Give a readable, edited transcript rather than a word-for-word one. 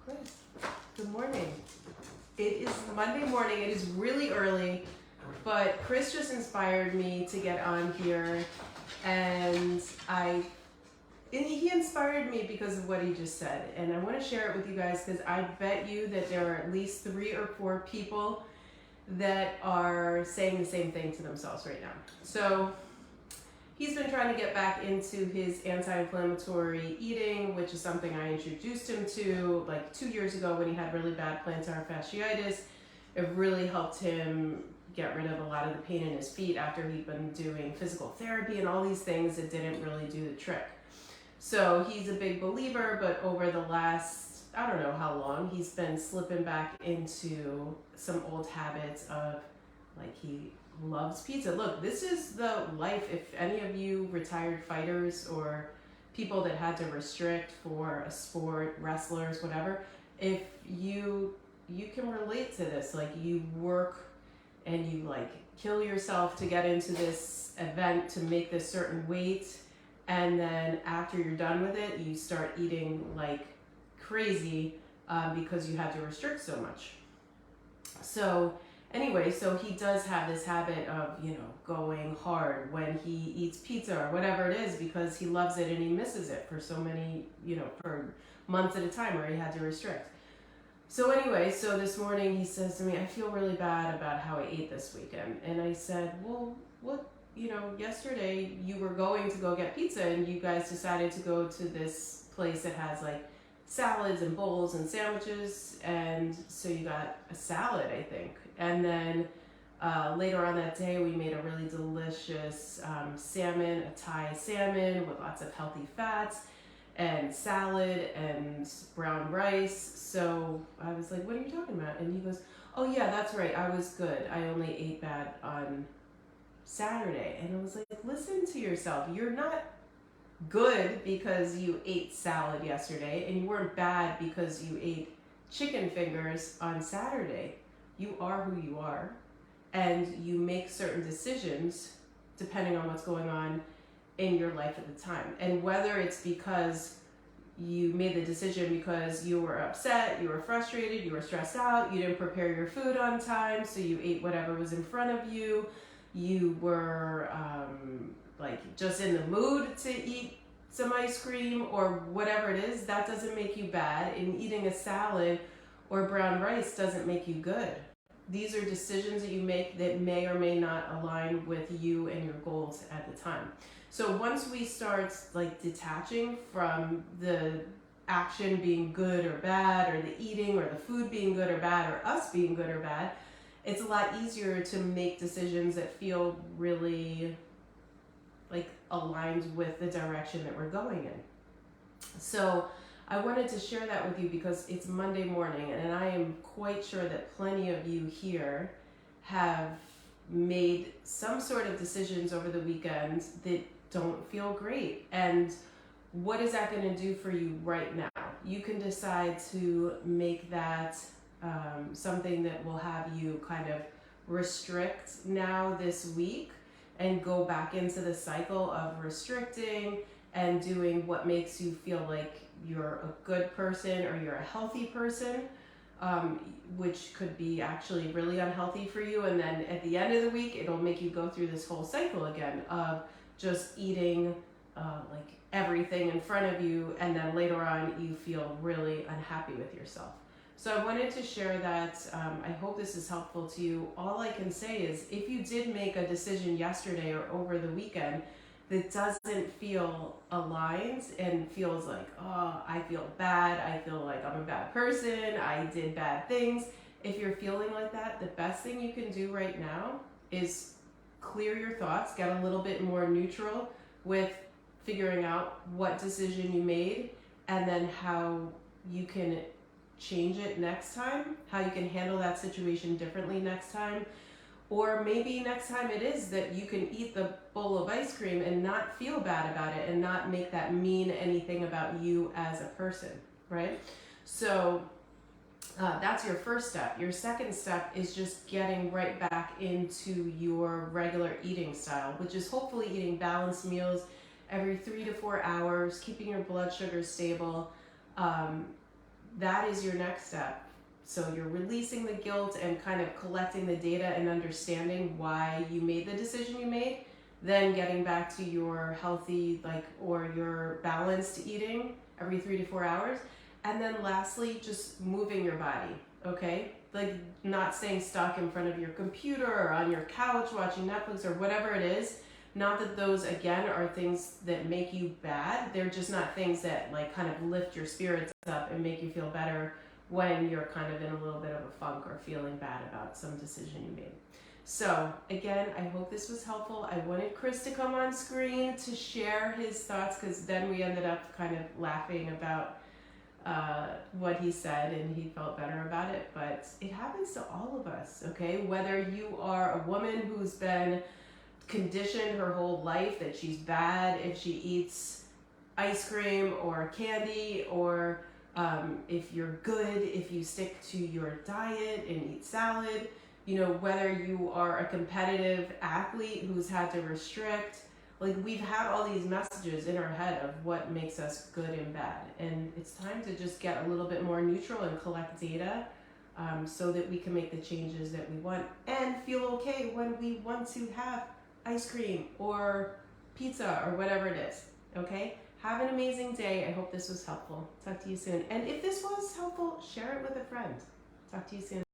Chris, good morning. It is Monday morning. It is really early, but Chris just inspired me to get on here, and he inspired me because of what he just said, and I want to share it with you guys because I bet you that there are at least 3 or 4 people that are saying the same thing to themselves right now. So he's been trying to get back into his anti-inflammatory eating, which is something I introduced him to like 2 years ago when he had really bad plantar fasciitis. It really helped him get rid of a lot of the pain in his feet after he'd been doing physical therapy and all these things that didn't really do the trick. So he's a big believer, but over the last, I don't know how long, he's been slipping back into some old habits of, like, he loves pizza. Look, this is the life. If any of you retired fighters or people that had to restrict for a sport, wrestlers, whatever, if you can relate to this, like you work and you like kill yourself to get into this event to make this certain weight, and then after you're done with it, you start eating like crazy because you had to restrict so much. So anyway, so he does have this habit of, going hard when he eats pizza or whatever it is because he loves it and he misses it for so many, for months at a time where he had to restrict. So anyway, so this morning he says to me, I feel really bad about how I ate this weekend. And I said, well, what, yesterday you were going to go get pizza and you guys decided to go to this place that has like salads and bowls and sandwiches, and so you got a salad, I think. And then later on that day, we made a really delicious salmon, a Thai salmon with lots of healthy fats, and salad and brown rice. So I was like, what are you talking about? And he goes, oh yeah, that's right, I was good. I only ate bad on Saturday. And I was like, listen to yourself. You're not good because you ate salad yesterday, and you weren't bad because you ate chicken fingers on Saturday. You are who you are, and you make certain decisions depending on what's going on in your life at the time. And whether it's because you made the decision because you were upset, you were frustrated, you were stressed out, you didn't prepare your food on time, so you ate whatever was in front of you, you were like just in the mood to eat some ice cream or whatever it is, that doesn't make you bad. And eating a salad or brown rice doesn't make you good. These are decisions that you make that may or may not align with you and your goals at the time. So once we start like detaching from the action being good or bad, or the eating or the food being good or bad, or us being good or bad, it's a lot easier to make decisions that feel really like aligned with the direction that we're going in. So I wanted to share that with you because it's Monday morning, and I am quite sure that plenty of you here have made some sort of decisions over the weekend that don't feel great. And what is that going to do for you right now? You can decide to make that something that will have you kind of restrict now this week and go back into the cycle of restricting and doing what makes you feel like you're a good person or you're a healthy person, which could be actually really unhealthy for you. And then at the end of the week, it'll make you go through this whole cycle again of just eating like everything in front of you, and then later on you feel really unhappy with yourself. So I wanted to share that. I hope this is helpful to you. All I can say is if you did make a decision yesterday or over the weekend that doesn't feel aligned and feels like, oh, I feel bad, I feel like I'm a bad person, I did bad things. If you're feeling like that, the best thing you can do right now is clear your thoughts, get a little bit more neutral with figuring out what decision you made and then how you can change it next time, how you can handle that situation differently next time. Or maybe next time it is that you can eat the bowl of ice cream and not feel bad about it and not make that mean anything about you as a person, right? So that's your first step. Your second step is just getting right back into your regular eating style, which is hopefully eating balanced meals every 3 to 4 hours, keeping your blood sugar stable, that is your next step. So you're releasing the guilt and kind of collecting the data and understanding why you made the decision you made, then getting back to your healthy, or your balanced eating every 3 to 4 hours. And then lastly, just moving your body, okay? Like not staying stuck in front of your computer or on your couch watching Netflix or whatever it is. Not that those, again, are things that make you bad. They're just not things that kind of lift your spirits up and make you feel better when you're kind of in a little bit of a funk or feeling bad about some decision you made. So again, I hope this was helpful. I wanted Chris to come on screen to share his thoughts, because then we ended up kind of laughing about what he said, and he felt better about it. But it happens to all of us, okay? Whether you are a woman who's been conditioned her whole life that she's bad if she eats ice cream or candy, or if you're good if you stick to your diet and eat salad, whether you are a competitive athlete who's had to restrict, we've had all these messages in our head of what makes us good and bad, and it's time to just get a little bit more neutral and collect data, so that we can make the changes that we want and feel okay when we want to have ice cream or pizza or whatever it is, okay? Have an amazing day. I hope this was helpful. Talk to you soon. And if this was helpful, share it with a friend. Talk to you soon.